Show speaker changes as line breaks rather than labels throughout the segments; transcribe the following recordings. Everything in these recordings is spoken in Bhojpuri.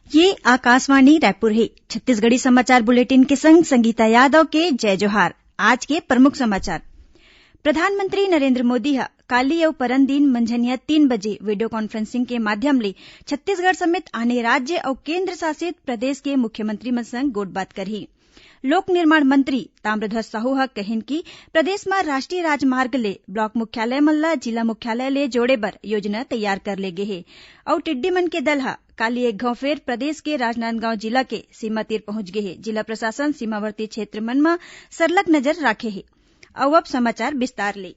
ये आकाशवाणी रायपुर है। छत्तीसगढ़ी समाचार बुलेटिन के संग संगीता यादव के जय जोहार। आज के प्रमुख समाचार। प्रधानमंत्री नरेंद्र मोदी काली अउ परन दिन मंझनिया 3 बजे वीडियो कॉन्फ्रेंसिंग के माध्यम ले छत्तीसगढ़ समेत आने राज्य अउ केंद्र शासित प्रदेश के मुख्यमंत्री मन संग गोठबात करही। लोक निर्माण मंत्री ताम्रध्वज साहू कहिन कि प्रदेश में राष्ट्रीय राजमार्ग ले ब्लॉक मुख्यालय मन ल जिला मुख्यालय ले जोड़े बर योजना तैयार कर ले गे हे अउ टिड्डी मन के दल काली एक घाव फेर प्रदेश के राजनांदगांव जिला के सीमा तीर पहुंच गे हे। जिला प्रशासन सीमावर्ती क्षेत्र मन में सरलग नजर राखे हे। अब समाचार विस्तार ले।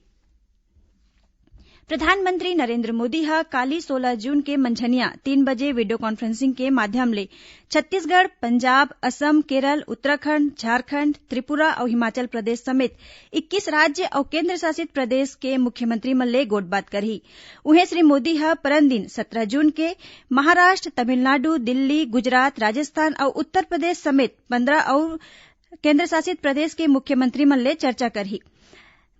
प्रधानमंत्री नरेंद्र मोदी काली 16 जून के मंझनिया 3 बजे वीडियो कॉन्फ्रेंसिंग के माध्यम ले छत्तीसगढ़, पंजाब, असम, केरल, उत्तराखंड, झारखंड, त्रिपुरा और हिमाचल प्रदेश समेत 21 राज्य और केंद्र शासित प्रदेश के मुख्यमंत्री मन ले गोठबात करही। उहे श्री मोदी परन दिन 17 जून के महाराष्ट्र, तमिलनाडु, दिल्ली, गुजरात, राजस्थान और उत्तर प्रदेश समेत 15 और केंद्र शासित प्रदेश के मुख्यमंत्री मन ले चर्चा करही।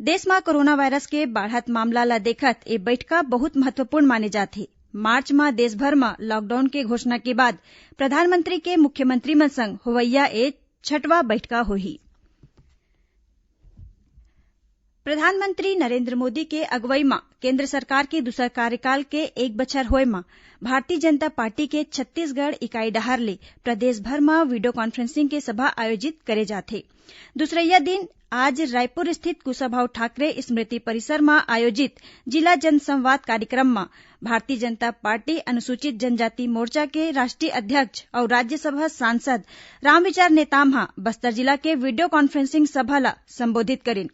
देश में कोरोना वायरस के बढ़त मामला ला देखत ये बैठका बहुत महत्वपूर्ण माने जाथे। मार्च में देश भर में लॉकडाउन के घोषणा के बाद प्रधानमंत्री के मुख्यमंत्री मन संग होवैया ए 6वां बैठका होही। प्रधानमंत्री नरेंद्र मोदी के अगुवाई में केंद्र सरकार के दूसर कार्यकाल के 1 बछर होए में भारतीय जनता पार्टी के छत्तीसगढ़ इकाई डहर ले प्रदेश भर में वीडियो कॉन्फ्रेंसिंग के सभा आयोजित करे जाथे। दूसरइया दिन आज रायपुर स्थित कुशाभाऊ ठाकरे स्मृति परिसर में आयोजित जिला जनसंवाद कार्यक्रम में भारतीय जनता पार्टी अनुसूचित जनजाति मोर्चा के राष्ट्रीय अध्यक्ष और राज्यसभा सांसद रामविचार नेताम बस्तर जिला के वीडियो कॉन्फ्रेंसिंग सभा ला संबोधित करेन।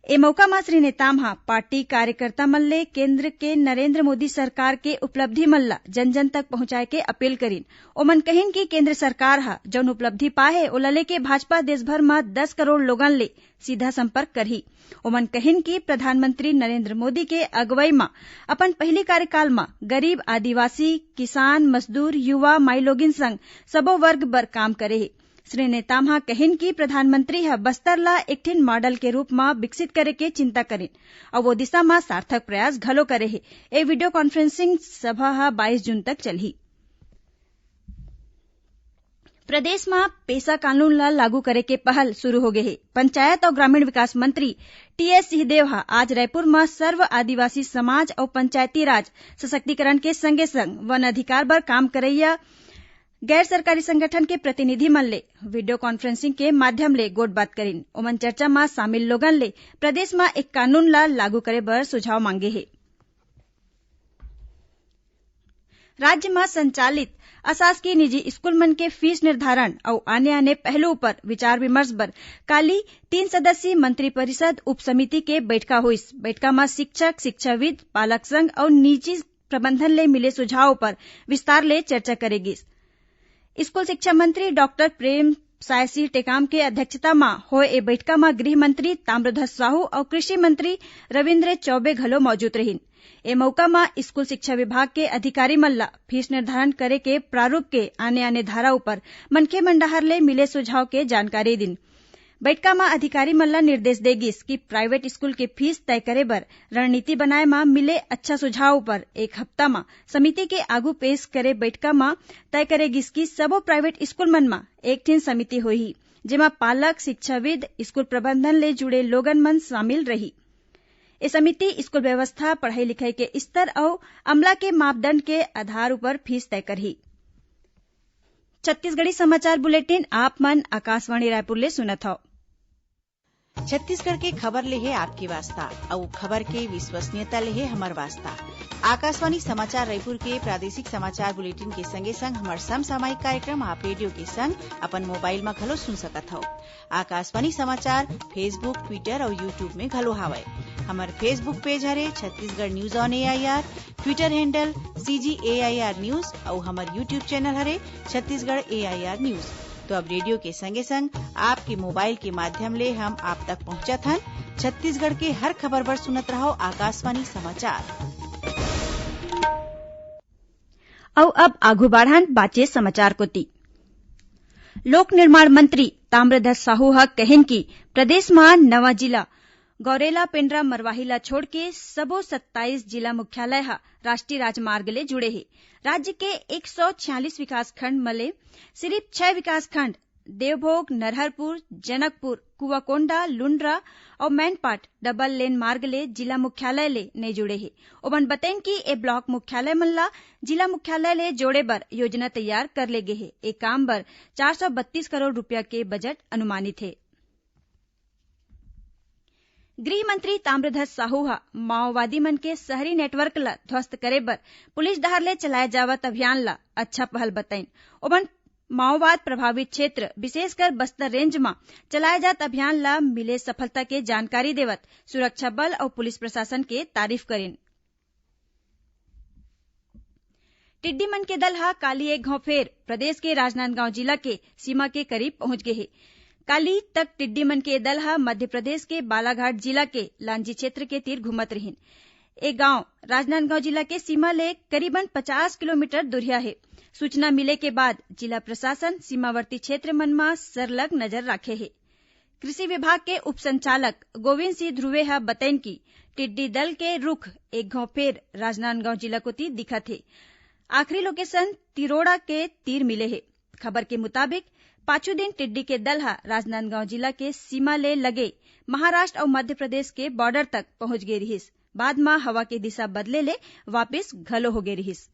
ए मौका में श्री नेताम पार्टी कार्यकर्ता मन ले केंद्र के नरेंद्र मोदी सरकार के उपलब्धि मन ला जन जन तक पहुंचाए के अपील करीन। ओमन कहिन कि केंद्र सरकार जौन उपलब्धि पाए हे ओला लेके भाजपा देश भर में 10 करोड़ लोगन ले सीधा संपर्क करही। ओमन कहिन कि प्रधानमंत्री नरेंद्र मोदी के अगुवाई में अपन पहली कार्यकाल में गरीब, आदिवासी, किसान, मजदूर, युवा, माई लोगिन संग सबो वर्ग बर काम करे हे। श्री नेताम कहिन कि प्रधानमंत्री बस्तर ला एक ठिन मॉडल के रूप में विकसित करे के चिंता करेन और वो दिशा में सार्थक प्रयास घलो करे हे। ए वीडियो कॉन्फ्रेंसिंग सभा 22 जून तक चलही। प्रदेश में पेसा कानून ला लागू करे के पहल शुरू हो गए हे। पंचायत और ग्रामीण विकास मंत्री टीएस सिंहदेव आज रायपुर में सर्व आदिवासी समाज और पंचायती राज सशक्तिकरण के संगे संग वन अधिकार बर काम करैया गैर सरकारी संगठन के प्रतिनिधि मन ले वीडियो कॉन्फ्रेंसिंग के माध्यम ले गोठबात करीन। ओमन चर्चा में शामिल लोगन ले प्रदेश में एक कानून ला लागू करे बर सुझाव मांगे हे। राज्य में संचालित अशासकीय निजी स्कूल मन के फीस निर्धारण और आने आने पहलू पर विचार विमर्श बर काली 3 सदस्यीय मंत्री परिषद उप समिति के बैठका हुईस। बैठका में शिक्षक, शिक्षाविद, पालक संघ और निजी प्रबंधन ले मिले सुझाव पर विस्तार ले चर्चा करेगी। स्कूल शिक्षा मंत्री डॉक्टर प्रेम साय सिंह टेकाम के अध्यक्षता में होए ए बैठका में गृह मंत्री ताम्रध्वज साहू और कृषि मंत्री रविन्द्र चौबे घलो मौजूद रहिन। ए मौका में स्कूल शिक्षा विभाग के अधिकारी मन ला फीस निर्धारण करे के प्रारूप के आने आने धारा ऊपर मनखे मंडहार ले मिले सुझाव के जानकारी दिन। बैठका में अधिकारी मन ला निर्देश देगिस कि प्राइवेट स्कूल के फीस तय करे बर रणनीति बनाए में मिले अच्छा सुझाव पर 1 हफ्ता में समिति के आगू पेश करे। बैठका में तय करेगिस कि सबो प्राइवेट स्कूल मन में एक ठिन समिति होही जेमा पालक, शिक्षाविद, स्कूल प्रबंधन ले जुड़े लोगन मन शामिल रही। ए समिति स्कूल व्यवस्था, पढ़ाई लिखाई के स्तर और अमला के मापदंड के आधार पर फीस तय करही। छत्तीसगढ़ी समाचार बुलेटिन आप मन आकाशवाणी रायपुर ले सुनत हव।
छत्तीसगढ़ के खबर ले है आपकी वास्ता और खबर के विश्वसनीयता ले है हमर वास्ता। आकाशवाणी समाचार रायपुर के प्रादेशिक समाचार बुलेटिन के संगे संग हमर समसामयिक कार्यक्रम आप रेडियो के संग अपन मोबाइल में घलो सुन सकत हव। आकाशवाणी समाचार फेसबुक, ट्विटर और यूट्यूब में घलो हावय। हमर फेसबुक पेज हरे Chhattisgarh news on AIR, Twitter handle CGAIR news और हमर यूट्यूब चैनल हरे छत्तीसगढ़ AIR न्यूज। तो अब रेडियो के संगे संग आपके मोबाइल के माध्यम ले हम आप तक पहुंचत हन। छत्तीसगढ़ के हर खबर बर सुनत रहो आकाशवाणी समाचार।
और अब आगू बढ़ान बाचे समाचार कोती। लोक निर्माण मंत्री ताम्रध्वज साहू कहिन कि प्रदेश में नवा जिला गौरेला पेंड्रा मरवाही छोड़ के सबो 27 जिला मुख्यालय राष्ट्रीय राजमार्ग ले जुड़े हे। राज्य के 146 विकासखंड मले सिर्फ 6 विकासखंड देवभोग, नरहरपुर, जनकपुर, कुआकोंडा, लुंड्रा और मैनपाट डबल लेन मार्ग ले जिला मुख्यालय ले नहीं जुड़े हे। ओमन बतेन कि ए ब्लॉक मुख्यालय मन ला जिला मुख्यालय ले जोड़े बर योजना तैयार कर ले गे हे। ए काम बर 432 करोड़ रुपया के बजट अनुमानित है। गृह मंत्री ताम्रध्वज साहू माओवादी मन के शहरी नेटवर्क ला ध्वस्त करे बर पुलिस डहर ले चलाए जावत अभियान ला अच्छा पहल बताइन। ओमन माओवाद प्रभावित क्षेत्र विशेषकर बस्तर रेंज में चलाए जात अभियान ला मिले सफलता के जानकारी देवत सुरक्षा बल और पुलिस प्रशासन के तारीफ करेन। टिड्डी मन के दल काली एक घाव फेर प्रदेश के राजनांदगांव जिला के सीमा के करीब पहुंच गए हे। काली तक टिड्डी मन के दल मध्य प्रदेश के बालाघाट जिला के लांजी क्षेत्र के तीर घूमत रहिन। ए गांव राजनांदगांव जिला के सीमा ले करीबन 50 किलोमीटर दूरिया है। सूचना मिले के बाद जिला प्रशासन सीमावर्ती क्षेत्र मन में सरलग नजर राखे है। कृषि विभाग के उप संचालक गोविंद सिंह ध्रुवे बतैन की टिड्डी दल के रुख एक घाव फेर राजनांदगांव जिला को तीर दिखत है। आखिरी लोकेशन तिरोड़ा के तीर मिले है। खबर के मुताबिक पांचों दिन टिड्डी के दल राजनांदगांव जिला के सीमा ले लगे महाराष्ट्र और मध्य प्रदेश के बॉर्डर तक पहुंच गए रहिस। बाद में हवा के दिशा बदले ले वापिस घलो हो गए रहिस।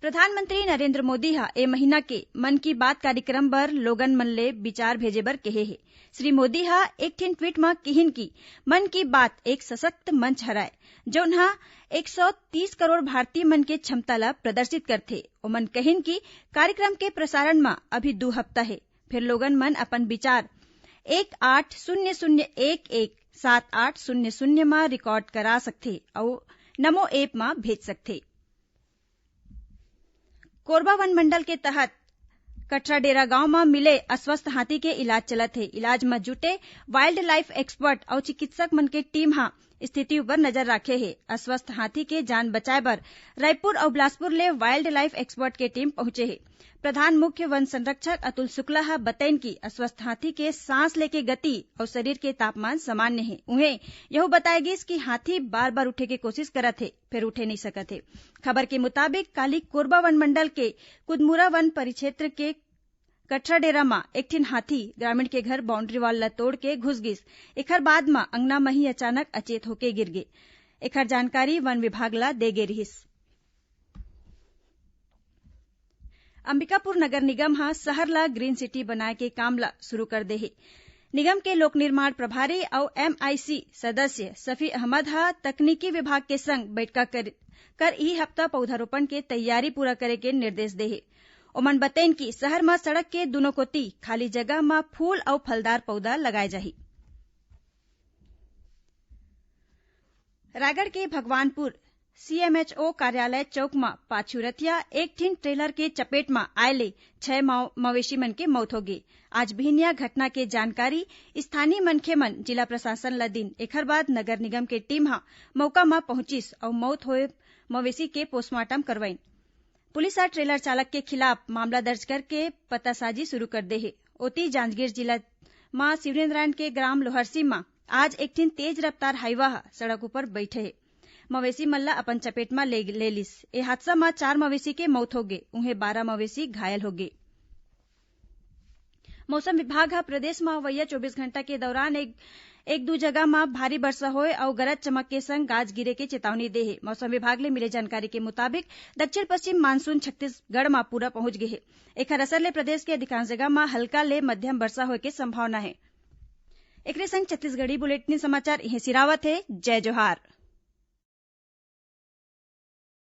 प्रधानमंत्री नरेंद्र मोदी ए महीना के मन की बात कार्यक्रम बर लोगन मन ले विचार भेजे बर कहे हे। श्री मोदी एक ठिन ट्वीट में कहिन की मन की बात एक सशक्त मंच हराय जौन 130 करोड़ भारतीय मन के क्षमता ला प्रदर्शित करथे। ओमन कहिन की कार्यक्रम के प्रसारण में अभी 2 हफ्ता है। फिर लोगन मन अपन विचार 1800117800 में रिकॉर्ड करा सकथे और नमो ऐप में भेज सकथे। कोरबा वन मंडल के तहत कटराडेरा गांव में मिले अस्वस्थ हाथी के इलाज चलत है। इलाज में जुटे वाइल्ड लाइफ एक्सपर्ट और चिकित्सक मन के टीम स्थिति पर नजर राखे है। अस्वस्थ हाथी के जान बचाए बर रायपुर और बिलासपुर ले वाइल्ड लाइफ एक्सपर्ट के टीम पहुंचे है। प्रधान मुख्य वन संरक्षक अतुल शुक्ला बतैन की अस्वस्थ हाथी के सांस लेके गति और शरीर के तापमान सामान्य है। उन्हें यह बताएगी कि हाथी बार बार उठे के कोशिश करत है फिर उठे नहीं सकत है। खबर के मुताबिक काली कोरबा वन मंडल के कुदमुरा वन परिक्षेत्र के कटराडेरा में एक ठिन हाथी ग्रामीण के घर बाउंड्री वाल ला तोड़ के घुस गिस। एखर बाद में अंगना में ही अचानक अचेत होके गिर गे। एखर जानकारी वन विभाग ला दे गे रहिस। अंबिकापुर नगर निगम शहर ला ग्रीन सिटी बनाए के काम ला शुरू कर दे है। निगम के लोक निर्माण प्रभारी और MIC सदस्य सफी अहमद तकनीकी विभाग के संग बैठक कर ई हफ्ता पौधारोपण के तैयारी पूरा करे के निर्देश दे है। ओमन बतैन की शहर में सड़क के दोनों कोती खाली जगह में फूल और फलदार पौधा लगाए जाही। रायगढ़ के भगवानपुर CMHO कार्यालय चौक में पाछुरतिया एक ठिन ट्रेलर के चपेट में आये 6 मवेशी मन के मौत हो गई। आज भिनिया घटना के जानकारी स्थानीय मनखे मन जिला प्रशासन ला दिन। एखर बाद नगर निगम के टीम मौका में पहुंचिस और मौत होए मवेशी के पोस्टमार्टम करवाइन। पुलिस ट्रेलर चालक के खिलाफ मामला दर्ज करके पतासाजी शुरू कर दे है। ओती जांजगीर जिला में शिवरेंद्रायण के ग्राम लोहरसी में आज एक ठिन तेज रफ्तार हाईवा सड़क ऊपर बैठे है। मवेशी मल्ला अपन चपेट में ले लिस। ए हादसा में 4 मवेशी के मौत हो गए। उन्हें 12 मवेशी घायल हो गए। मौसम विभाग प्रदेश में अवैया 24 घंटा के दौरान एक दो जगह में भारी वर्षा होए और गरज चमक के संग गाज गिरे के चेतावनी दे है। मौसम विभाग ले मिले जानकारी के मुताबिक दक्षिण पश्चिम मानसून छत्तीसगढ़ में पूरा पहुंच गए है। एखर असर ले प्रदेश के अधिकांश जगह में हल्का ले मध्यम वर्षा होए के संभावना है। एकरे संग छत्तीसगढ़ी बुलेटिन समाचार इहे सिरावत है। जय जोहार।